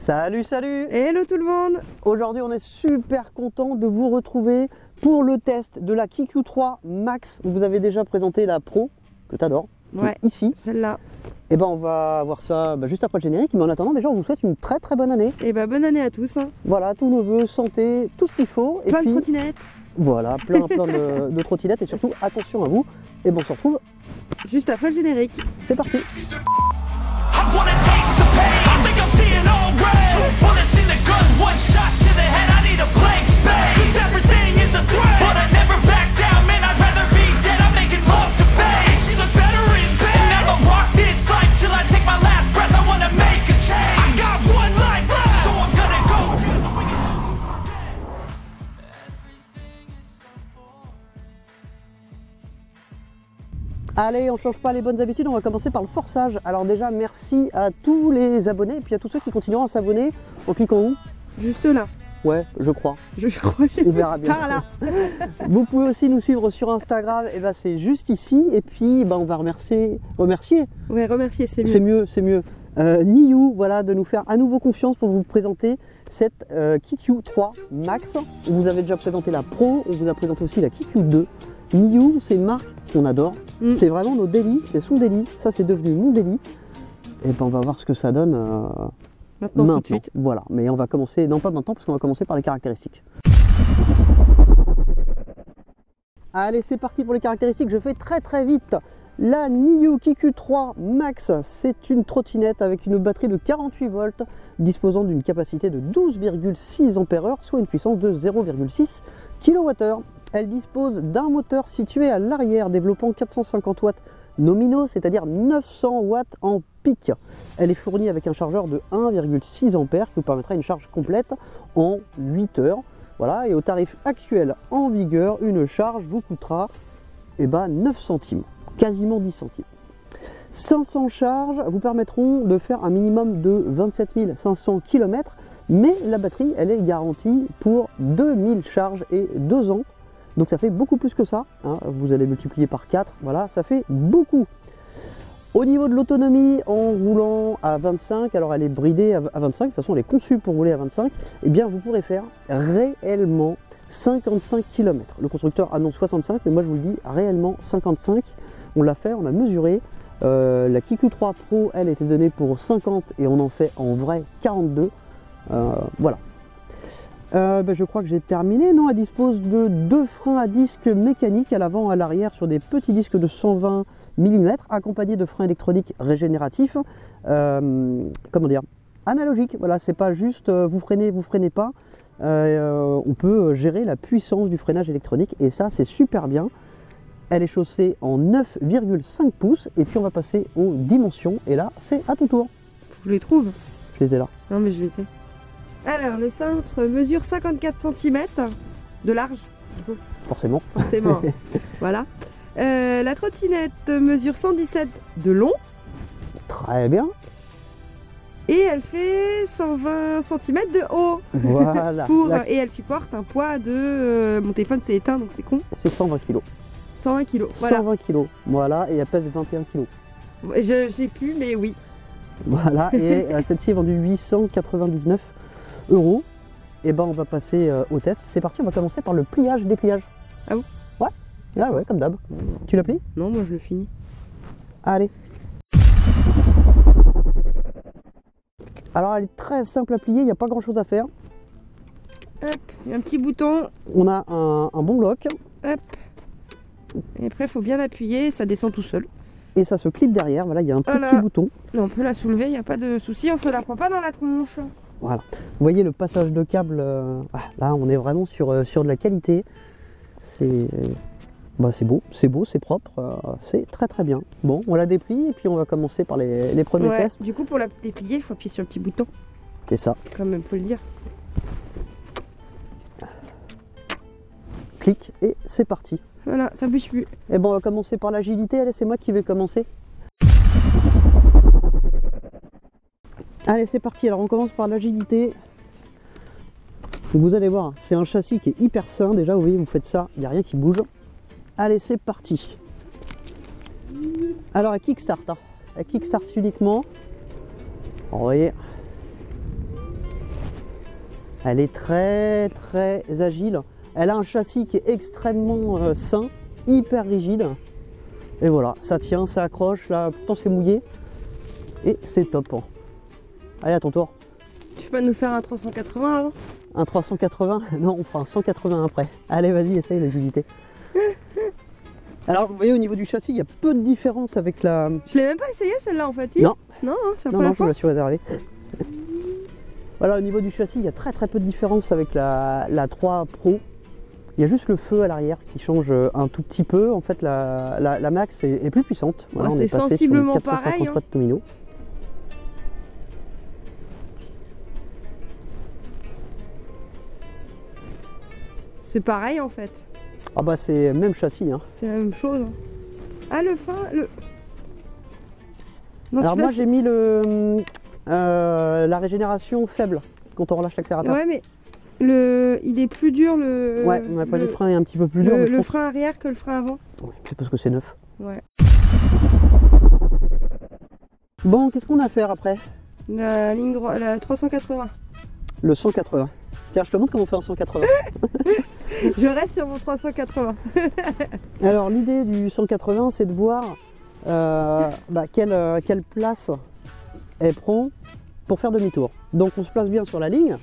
Salut, salut! Hello tout le monde! Aujourd'hui on est super content de vous retrouver pour le test de la KQ3 Max. On vous avait déjà présenté la Pro, que tu adores, Ouais, ici. Celle-là. Et ben on va voir ça juste après le générique, mais en attendant déjà on vous souhaite une très bonne année. Et bah bonne année à tous. Hein. Voilà, tous nos vœux, santé, tout ce qu'il faut. Plein et puis, de trottinettes. Voilà, plein de trottinettes et surtout attention à vous. Et bon on se retrouve juste après le générique. C'est parti! Allez, on change pas les bonnes habitudes, on va commencer par le forçage. Alors déjà, merci à tous les abonnés et puis à tous ceux qui continueront à s'abonner en cliquant où? Juste là. Ouais, je crois. Je crois. On verra bien. Par là. Vous pouvez aussi nous suivre sur Instagram, et c'est juste ici. Et puis on va remercier. Ouais, remercier, c'est mieux. C'est mieux. Niyu, voilà, de nous faire à nouveau confiance pour vous présenter cette KQ3 Max. On vous avait déjà présenté la Pro, on vous a présenté aussi la KQ2. Niyu, c'est une marque qu'on adore. C'est vraiment nos délits, c'est son délit. Ça, c'est devenu mon délit. Et on va voir ce que ça donne maintenant. Tout de suite. Voilà, mais on va commencer, non pas maintenant, parce qu'on va commencer par les caractéristiques. Allez, c'est parti pour les caractéristiques. Je fais très vite. La Niyu KQ3 Max, c'est une trottinette avec une batterie de 48 volts, disposant d'une capacité de 12,6 Ah, soit une puissance de 0,6 kWh. Elle dispose d'un moteur situé à l'arrière, développant 450 watts nominaux, c'est-à-dire 900 watts en pic. Elle est fournie avec un chargeur de 1,6 A qui vous permettra une charge complète en 8 heures. Voilà, et au tarif actuel en vigueur, une charge vous coûtera 9 centimes, quasiment 10 centimes. 500 charges vous permettront de faire un minimum de 27 500 km, mais la batterie, elle est garantie pour 2000 charges et 2 ans. Donc ça fait beaucoup plus que ça, hein. Vous allez multiplier par 4, voilà, ça fait beaucoup. Au niveau de l'autonomie, en roulant à 25, alors elle est bridée à 25, de toute façon elle est conçue pour rouler à 25, et bien vous pourrez faire réellement 55 km. Le constructeur annonce 65, mais moi je vous le dis, réellement 55. On l'a fait, on a mesuré. La KQ3 Pro, elle était donnée pour 50 et on en fait en vrai 42. Voilà. Je crois que j'ai terminé. Non, elle dispose de 2 freins à disque mécaniques à l'avant et à l'arrière sur des petits disques de 120 mm, accompagnés de freins électroniques régénératifs. Comment dire, analogiques. Voilà, c'est pas juste vous freinez pas. On peut gérer la puissance du freinage électronique et ça, c'est super bien. Elle est chaussée en 9,5 pouces et puis on va passer aux dimensions. Et là, c'est à ton tour. Je les trouve. Je les ai là. Non, mais je les ai. Alors, le cintre mesure 54 cm de large. Forcément. Voilà. La trottinette mesure 117 de long. Très bien. Et elle fait 120 cm de haut. Voilà. Et elle supporte un poids de... mon téléphone s'est éteint, donc c'est con. C'est 120 kg. 120 kg. Voilà. 120 kg. Voilà, et elle pèse 21 kg. J'ai plus, mais oui. Voilà, et celle-ci est vendue 899 €. Et on va passer au test. C'est parti, on va commencer par le pliage-dépliage. Ah bon? Ouais. Ah ouais, comme d'hab. Tu l'as plié? Non, moi je le finis. Allez. Alors elle est très simple à plier, il n'y a pas grand chose à faire. Hop, il y a un petit bouton. On a un bon bloc. Hop. Et après il faut bien appuyer, ça descend tout seul. Et ça se clip derrière, voilà, il y a un petit bouton. Là, on peut la soulever, il n'y a pas de souci, on se la prend pas dans la tronche. Voilà, vous voyez le passage de câble, là on est vraiment sur de la qualité. C'est beau, c'est propre, c'est très bien. Bon, on la déplie et puis on va commencer par les premiers tests. Du coup, pour la déplier, il faut appuyer sur le petit bouton. C'est ça. Quand même, faut le dire. Clic et c'est parti. Voilà, ça bouge plus. Et on va commencer par l'agilité. Allez, c'est moi qui vais commencer. Allez, c'est parti. Alors on commence par l'agilité. Vous allez voir, c'est un châssis qui est hyper sain. Déjà, vous voyez, vous faites ça, il n'y a rien qui bouge. Allez, c'est parti. Alors, elle kickstart. Elle kickstart uniquement. Vous voyez, Elle est très agile. Elle a un châssis qui est extrêmement sain, hyper rigide. Et voilà, ça tient, ça accroche. Là, pourtant c'est mouillé. Et c'est top. Allez, à ton tour. Tu peux nous faire un 380 avant? Un 380? Non, on fera un 180 après. Allez, vas-y, essaye l'agilité. Alors, vous voyez, au niveau du châssis, il y a peu de différence avec la... Je l'ai même pas essayé celle-là en fait. Si? Non. Non, hein, c'est la Non, première je me fois. la suis réservée. Voilà, au niveau du châssis, il y a très peu de différence avec la 3 Pro. Il y a juste le feu à l'arrière qui change un tout petit peu. En fait, la Max est plus puissante. Voilà, Ouais, on est c'est passé sensiblement sur une 450 pareil, hein. watts Tomino. C'est pareil en fait. Ah bah c'est même châssis. Hein. C'est la même chose. Hein. Ah le fin, le... Non, Alors celui-là, moi j'ai mis la régénération faible quand on relâche l'accélérateur. Ouais mais il est plus dur le... Ouais, ma poignée de frein est un petit peu plus dure. Le frein arrière que le frein avant. Ouais, c'est parce que c'est neuf. Ouais. Bon, qu'est-ce qu'on a à faire après? La ligne droite, la 380. Le 180. Tiens, je te montre comment on fait un 180. Je reste sur mon 380. Alors l'idée du 180, c'est de voir quelle place elle prend pour faire demi-tour. Donc on se place bien sur la ligne.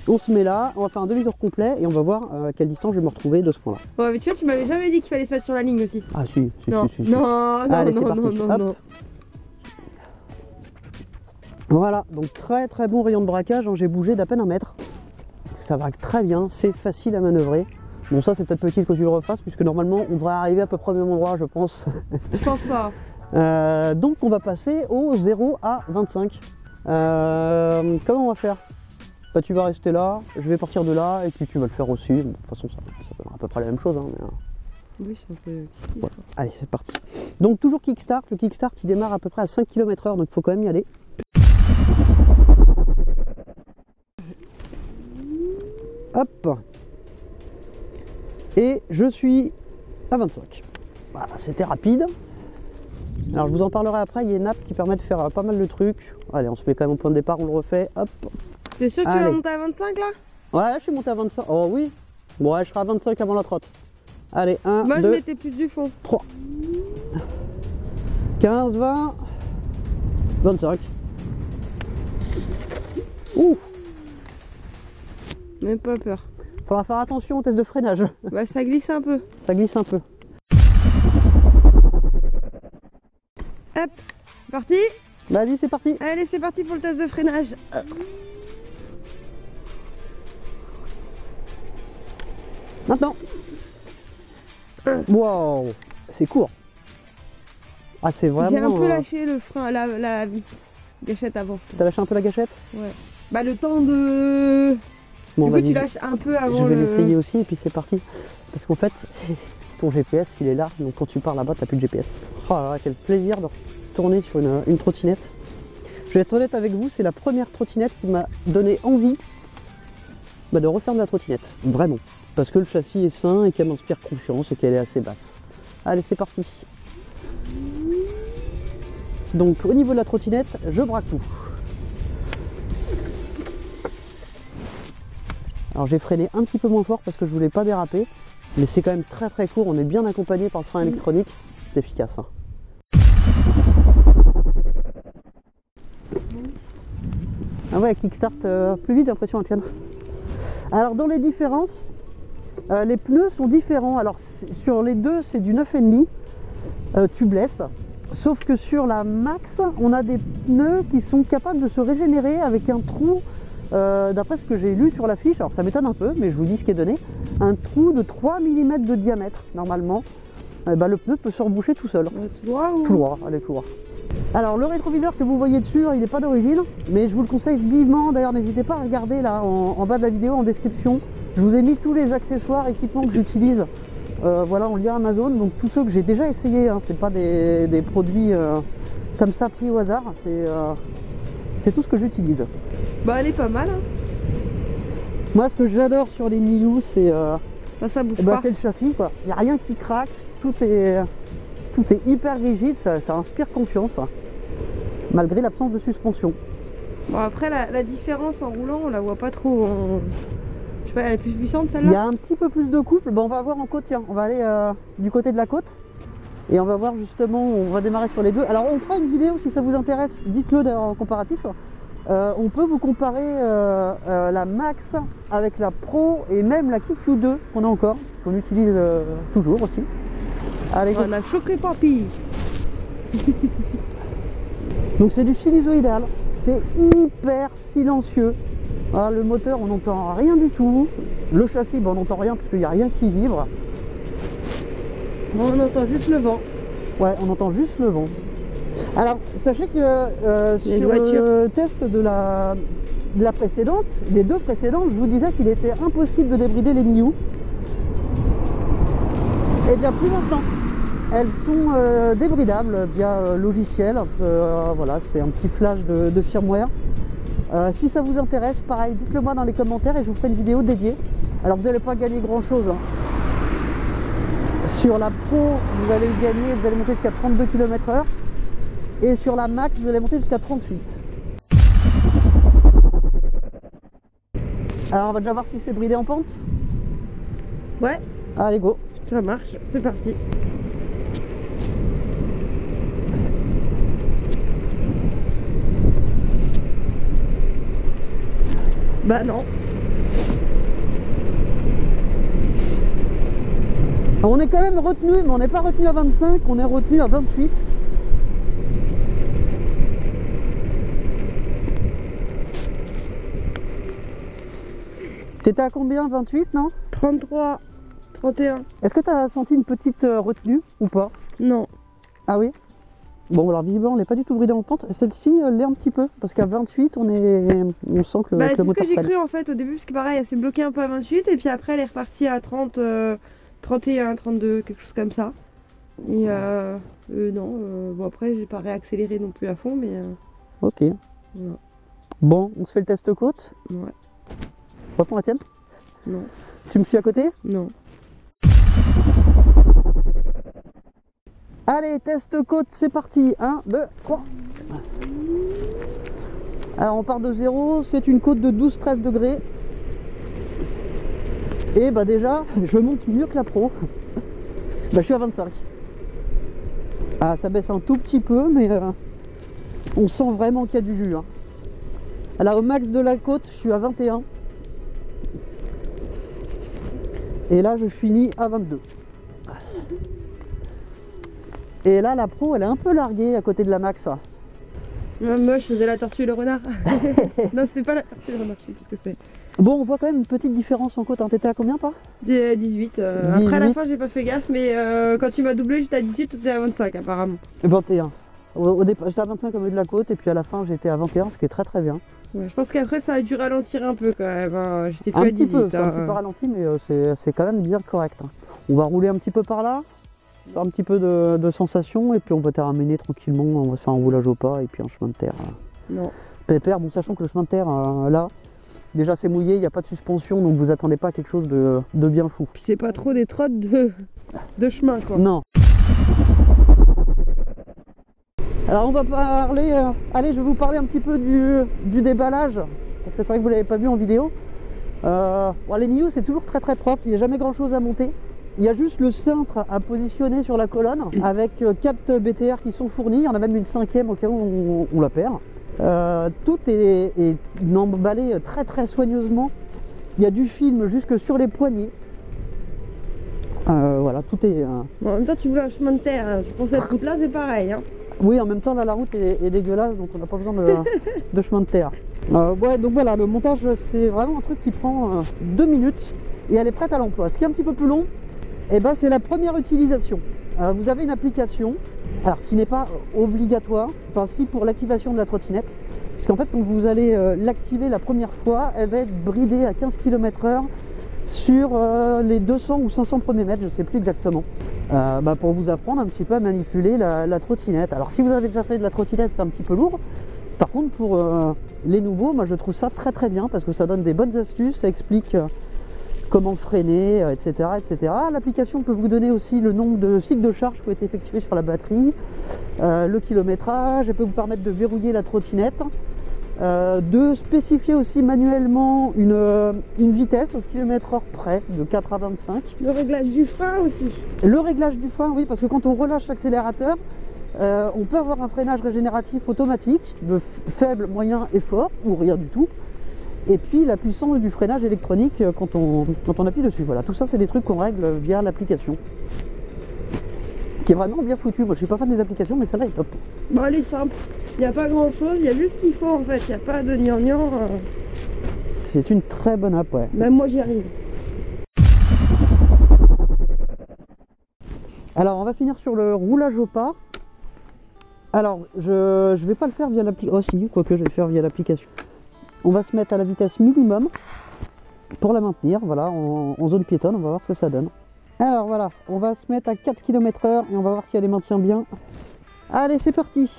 On se met là, on va faire un demi-tour complet et on va voir à quelle distance je vais me retrouver de ce point-là. Ouais mais tu vois, tu m'avais jamais dit qu'il fallait se mettre sur la ligne aussi. Ah si, Non, si. non, Allez, non, c'est non, parti. non, Hop. non. Voilà, donc très bon rayon de braquage, hein. J'ai bougé d'à peine 1 mètre. Ça va très bien, c'est facile à manœuvrer. Bon ça c'est peut-être petit que tu le refasses puisque normalement on devrait arriver à peu près au même endroit je pense. Je pense pas. Donc on va passer au 0 à 25. Comment on va faire? Bah, tu vas rester là, je vais partir de là et puis tu vas le faire aussi. Bon, de toute façon ça va à peu près la même chose. Hein, mais, Oui c'est un peu... voilà. Allez c'est parti. Donc toujours kickstart, le kickstart il démarre à peu près à 5 km/h donc il faut quand même y aller. Hop. Et je suis à 25. Voilà, c'était rapide. Alors je vous en parlerai après, il y a une app qui permet de faire pas mal de trucs. Allez, on se met quand même au point de départ, on le refait. Hop. T'es sûr que tu vas Allez. monter à 25 là? Ouais, je suis monté à 25. Oh oui. Bon, ouais, je serai à 25 avant la trotte. Allez, 1, Moi 2, je mettais plus du fond. 3. 15, 20, 25. Ouh. Même pas peur. Faudra faire attention au test de freinage. Bah ça glisse un peu. Ça glisse un peu. Hop, parti. Vas-y, c'est parti. Allez c'est parti pour le test de freinage. Maintenant. Wow, c'est court. Ah, c'est vraiment... J'ai un peu lâché le frein, la gâchette avant. T'as lâché un peu la gâchette? Ouais. Bah le temps de... Bon, du coup vas-y, tu lâches un peu avant je vais le... l'essayer aussi et puis c'est parti. Parce qu'en fait, ton GPS il est là, donc quand tu pars là-bas, t'as plus de GPS. Oh là là, quel plaisir de tourner sur une trottinette. Je vais être honnête avec vous, c'est la première trottinette qui m'a donné envie de refaire de la trottinette. Vraiment. Parce que le châssis est sain et qu'elle m'inspire confiance et qu'elle est assez basse. Allez, c'est parti. Donc au niveau de la trottinette, je braque tout. Alors j'ai freiné un petit peu moins fort parce que je voulais pas déraper, mais c'est quand même très court, on est bien accompagné par le frein électronique, c'est efficace. Hein. Ah ouais, kickstart plus vite, j'ai l'impression, Étienne. Alors dans les différences, les pneus sont différents. Alors sur les deux, c'est du 9,5 tubeless. Sauf que sur la Max, on a des pneus qui sont capables de se régénérer avec un trou, d'après ce que j'ai lu sur la fiche, alors ça m'étonne un peu, mais je vous dis ce qui est donné, un trou de 3 mm de diamètre, normalement. Le pneu peut se reboucher tout seul. Tout droit ou... Tout droit, allez, tout droit. Alors le rétroviseur que vous voyez dessus, il n'est pas d'origine, mais je vous le conseille vivement. D'ailleurs, n'hésitez pas à regarder là en bas de la vidéo, en description. Je vous ai mis tous les accessoires, équipements que j'utilise. Voilà, en lien Amazon. Donc tous ceux que j'ai déjà essayé, hein, c'est pas des produits comme ça pris au hasard. C'est tout ce que j'utilise. Bah elle est pas mal. Hein. Moi, ce que j'adore sur les Niu, c'est Ça bouge pas. c'est le châssis, quoi. Il n'y a rien qui craque. Tout est hyper rigide, ça inspire confiance, hein, malgré l'absence de suspension. Bon, après, la différence en roulant, on la voit pas trop. Je sais pas, elle est plus puissante Il y celle-là? a un petit peu plus de couple. Bon, on va voir en côte, tiens, on va aller du côté de la côte. Et on va voir justement, on va démarrer sur les deux. Alors on fera une vidéo si ça vous intéresse, dites-le en comparatif. On peut vous comparer la Max avec la Pro et même la QQ2 qu'on a encore, qu'on utilise toujours aussi. Allez, go. On a choqué papy. Donc c'est du sinusoïdal, c'est hyper silencieux. Ah, le moteur on n'entend rien du tout. Le châssis on n'entend rien parce qu'il n'y a rien qui vibre. On entend juste le vent. Ouais, on entend juste le vent. Alors, sachez que sur le test de la précédente, des deux précédentes, je vous disais qu'il était impossible de débrider les Niu. Et bien plus maintenant. Elles sont débridables via logiciel. Voilà, c'est un petit flash de firmware. Si ça vous intéresse, pareil, dites-le moi dans les commentaires et je vous ferai une vidéo dédiée. Alors, vous n'allez pas gagner grand-chose, hein. Sur la Pro, vous allez gagner, vous allez monter jusqu'à 32 km/h. Et sur la Max, vous allez monter jusqu'à 38. Alors on va déjà voir si c'est bridé en pente. Ouais. Allez, go. Ça marche, c'est parti. Bah non. Alors, on est quand même retenu, mais on n'est pas retenu à 25, on est retenu à 28. T'étais à combien? 28, non? 33, 31. Est-ce que tu as senti une petite retenue ou pas? Non. Ah oui? Bon, alors visiblement, on n'est pas du tout bridé en pente. Celle-ci, elle l'est un petit peu, parce qu'à 28, on sent que Bah, le c'est ce moteur que j'ai freine. cru en fait au début, parce que pareil, elle s'est bloquée un peu à 28, et puis après, elle est repartie à 30, 31, 32, quelque chose comme ça. Et non, bon après, j'ai pas réaccéléré non plus à fond, mais Ok. voilà. Bon, on se fait le test côte. Ouais. Reprends la tienne. Non. Tu me suis à côté? Non. Allez, test côte, c'est parti. 1, 2, 3. Alors on part de 0, c'est une côte de 12-13 degrés. Et bah déjà, je monte mieux que la Pro. Bah je suis à 25. Ah, ça baisse un tout petit peu, mais on sent vraiment qu'il y a du jus, hein. Alors au max de la côte, je suis à 21. Et là, je finis à 22. Et là, la Pro, elle est un peu larguée à côté de la Max. Moi, je faisais la tortue et le renard. Non, c'était pas la tortue et le renard, je sais plus ce que c'est. Bon, on voit quand même une petite différence en côte, hein. T'étais à combien, toi? 18. Après, à la fin, j'ai pas fait gaffe, mais quand tu m'as doublé, j'étais à 18, tu étais à 25 apparemment. 21. Au départ, j'étais à 25 au milieu de la côte, et puis à la fin, j'étais à 21, ce qui est très très bien. Ouais, je pense qu'après, ça a dû ralentir un peu quand même, hein. J'étais plus Un à petit 18. peu, c'est un petit peu ralenti, mais c'est quand même bien correct, hein. On va rouler un petit peu par là, faire un petit peu de sensation, et puis on va terminer tranquillement. On va se faire un roulage au pas, et puis un chemin de terre. Non. Pépère, bon, sachant que le chemin de terre, là, déjà c'est mouillé, il n'y a pas de suspension, donc vous attendez pas à quelque chose de bien fou. Puis c'est pas trop des trottes de chemin, quoi. Non. Alors on va parler, allez, je vais vous parler un petit peu du déballage, parce que c'est vrai que vous l'avez pas vu en vidéo. Bon, les Niu, c'est toujours très très propre, il n'y a jamais grand chose à monter. Il y a juste le cintre à positionner sur la colonne avec 4 BTR qui sont fournis. Il y en a même une 5e au cas où on la perd. Tout est emballé très très soigneusement. Il y a du film jusque sur les poignées. Voilà, tout est... Bon, en même temps, tu voulais un chemin de terre, hein. Je pense que cette route-là, c'est pareil, hein. Oui, en même temps, là, la route est dégueulasse, donc on n'a pas besoin de chemin de terre. Ouais, donc voilà, le montage, c'est vraiment un truc qui prend 2 minutes et elle est prête à l'emploi. Ce qui est un petit peu plus long, ben, c'est la première utilisation. Vous avez une application, alors qui n'est pas obligatoire, enfin si pour l'activation de la trottinette, parce qu'en fait, quand vous allez l'activer la première fois, elle va être bridée à 15 km/h sur les 200 ou 500 premiers mètres, je ne sais plus exactement. Pour vous apprendre un petit peu à manipuler la trottinette. Alors si vous avez déjà fait de la trottinette, c'est un petit peu lourd. Par contre, pour les nouveaux, moi je trouve ça très très bien parce que ça donne des bonnes astuces, ça explique comment freiner, etc. etc. L'application peut vous donner aussi le nombre de cycles de charge qui ont été effectués sur la batterie, le kilométrage, elle peut vous permettre de verrouiller la trottinette. De spécifier aussi manuellement une vitesse au kilomètre/heure près de 4 à 25. Le réglage du frein aussi. Le réglage du frein, oui, parce que quand on relâche l'accélérateur, on peut avoir un freinage régénératif automatique de faible, moyen et fort, ou rien du tout. Et puis la puissance du freinage électronique quand on appuie dessus. Voilà, tout ça c'est des trucs qu'on règle via l'application. Qui est vraiment bien foutu. Moi je suis pas fan des applications, mais celle-là est top. Bon, elle est simple. Il n'y a pas grand chose, il y a juste ce qu'il faut en fait. Il n'y a pas de gnangnan. C'est une très bonne app, ouais. Même moi j'y arrive. Alors on va finir sur le roulage au pas. Alors je vais pas le faire via l'application. Oh si, quoique je vais le faire via l'application. On va se mettre à la vitesse minimum pour la maintenir, voilà, en zone piétonne, on va voir ce que ça donne. Alors voilà, on va se mettre à 4 km/h et on va voir si elle les maintient bien. Allez, c'est parti.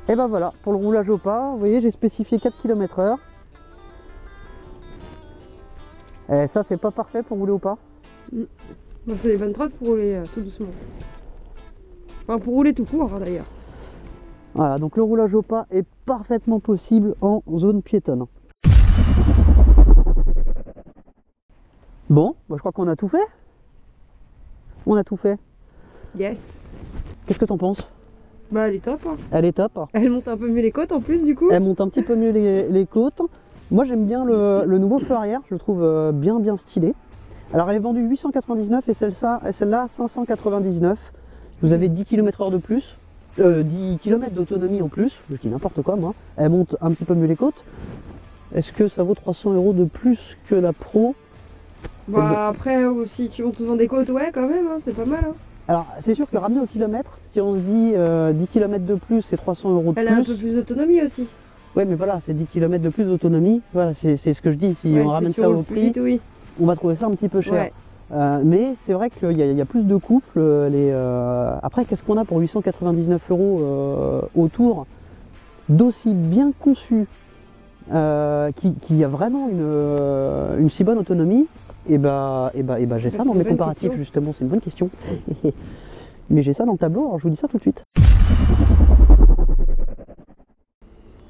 Et ben voilà, pour le roulage au pas, vous voyez, j'ai spécifié 4 km/h. Et ça, c'est pas parfait pour rouler au pas. Bon, c'est des bonnes trottes pour rouler tout doucement. Enfin, pour rouler tout court hein, d'ailleurs. Voilà, donc le roulage au pas est parfaitement possible en zone piétonne. Bon, bah, je crois qu'on a tout fait. On a tout fait. Yes. Qu'est-ce que t'en penses? Bah elle est top. Hein. Elle est top. Elle monte un peu mieux les côtes en plus du coup. Elle monte un petit peu mieux les côtes. Moi j'aime bien le nouveau feu arrière, je le trouve bien stylé. Alors elle est vendue 899 et celle-là 599. Vous avez 10 km/h de plus, 10 km d'autonomie en plus, je dis n'importe quoi moi. Elle monte un petit peu mieux les côtes. Est-ce que ça vaut 300 € de plus que la Pro? Bah après si tu montes souvent des côtes, ouais quand même, hein, c'est pas mal. Hein. Alors c'est sûr que ramener au kilomètre, si on se dit 10 km de plus c'est 300 € de plus. Elle a un peu plus d'autonomie aussi. Ouais mais voilà, c'est 10 km de plus d'autonomie, voilà, c'est ce que je dis, si ouais, on ramène ça au prix, vite, oui. On va trouver ça un petit peu cher. Ouais. Mais c'est vrai qu'il y a plus de couples. Après, qu'est-ce qu'on a pour 899 € autour d'aussi bien conçu, qui a vraiment une si bonne autonomie? Et bah j'ai ça dans mes comparatifs justement, c'est une bonne question. Mais j'ai ça dans le tableau, alors je vous dis ça tout de suite.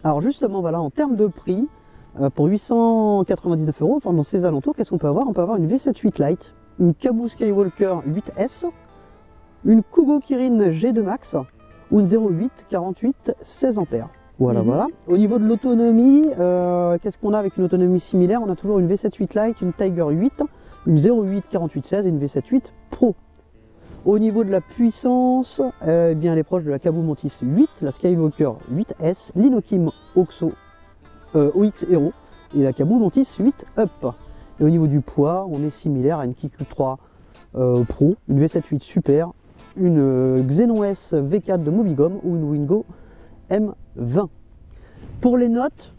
Alors justement, voilà, en termes de prix, pour 899 €, enfin dans ces alentours, qu'est-ce qu'on peut avoir? On peut avoir une V7-8 Lite, une Caboo Skywalker 8S, une Kubo Kirin G2 Max ou une 08 48 16 ampères. Voilà, voilà. Au niveau de l'autonomie, qu'est-ce qu'on a avec une autonomie similaire? On a toujours une V7-8 Lite, une Tiger 8, une 08 48 16 et une V7-8 Pro. Au niveau de la puissance, eh bien elle est proche de la Caboo Mantis 8, la Skywalker 8S, l'Inokim OX Hero et la Caboo Mantis 8 Up. Et au niveau du poids, on est similaire à une Kiku 3 Pro, une V7-8 Super, une Xenon S V4 de Mobigum ou une Wingo M20. Pour les notes,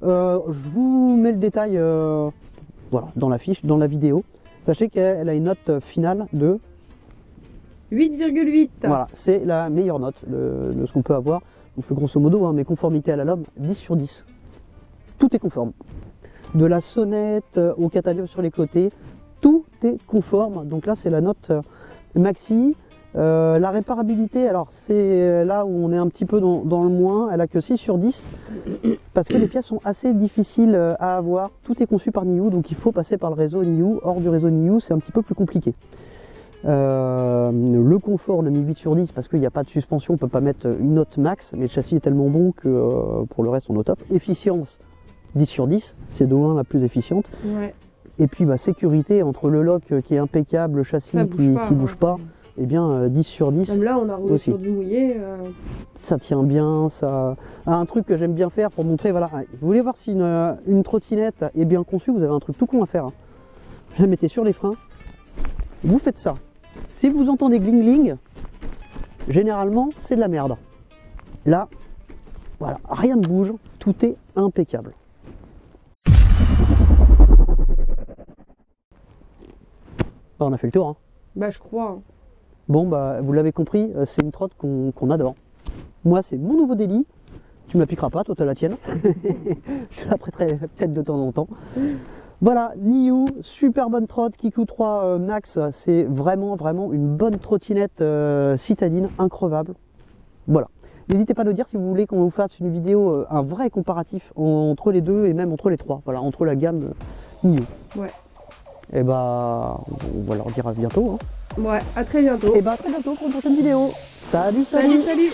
je vous mets le détail voilà, dans la fiche, dans la vidéo. Sachez qu'elle a une note finale de 8,8. Voilà, c'est la meilleure note de ce qu'on peut avoir. Donc grosso modo, hein, mes conformités à la LOM, 10 sur 10. Tout est conforme. De la sonnette au catadium sur les côtés, tout est conforme. Donc là, c'est la note maxi. La réparabilité, alors c'est là où on est un petit peu dans le moins, elle a que 6 sur 10 parce que les pièces sont assez difficiles à avoir. Tout est conçu par Niu, donc il faut passer par le réseau Niu. Hors du réseau Niu, c'est un petit peu plus compliqué. Le confort, on a mis 8 sur 10 parce qu'il n'y a pas de suspension, on ne peut pas mettre une note max, mais le châssis est tellement bon que pour le reste on est au top. Efficience, 10 sur 10, c'est de loin la plus efficiente. Ouais. Et puis bah, sécurité, entre le lock qui est impeccable, le châssis qui ne bouge pas, et eh bien 10 sur 10. Même là on a roulé aussi. sur du mouillé. Ça tient bien, ça. Un truc que j'aime bien faire pour montrer, voilà, vous voulez voir si une trottinette est bien conçue, vous avez un truc tout con à faire. Hein. Vous la mettez sur les freins, vous faites ça. Si vous entendez gling gling, généralement c'est de la merde. Là, voilà, rien ne bouge, tout est impeccable. Bah, on a fait le tour. Hein. Bah je crois. Hein. Bon bah vous l'avez compris, c'est une trotte qu'on adore. Moi c'est mon nouveau délit. Tu m'appliqueras pas, toi t'as la tienne. Je te la prêterai peut-être de temps en temps. Voilà, Niu, super bonne trotte, Kiku 3 Max, c'est vraiment une bonne trottinette citadine, increvable. Voilà. N'hésitez pas à nous dire si vous voulez qu'on vous fasse une vidéo, un vrai comparatif entre les deux et même entre les trois, voilà, entre la gamme Niu. Ouais. Et bah, on va leur dire à bientôt. Hein. Ouais, à très bientôt. Et bah, à très bientôt pour une prochaine vidéo. Salut, Salut, salut.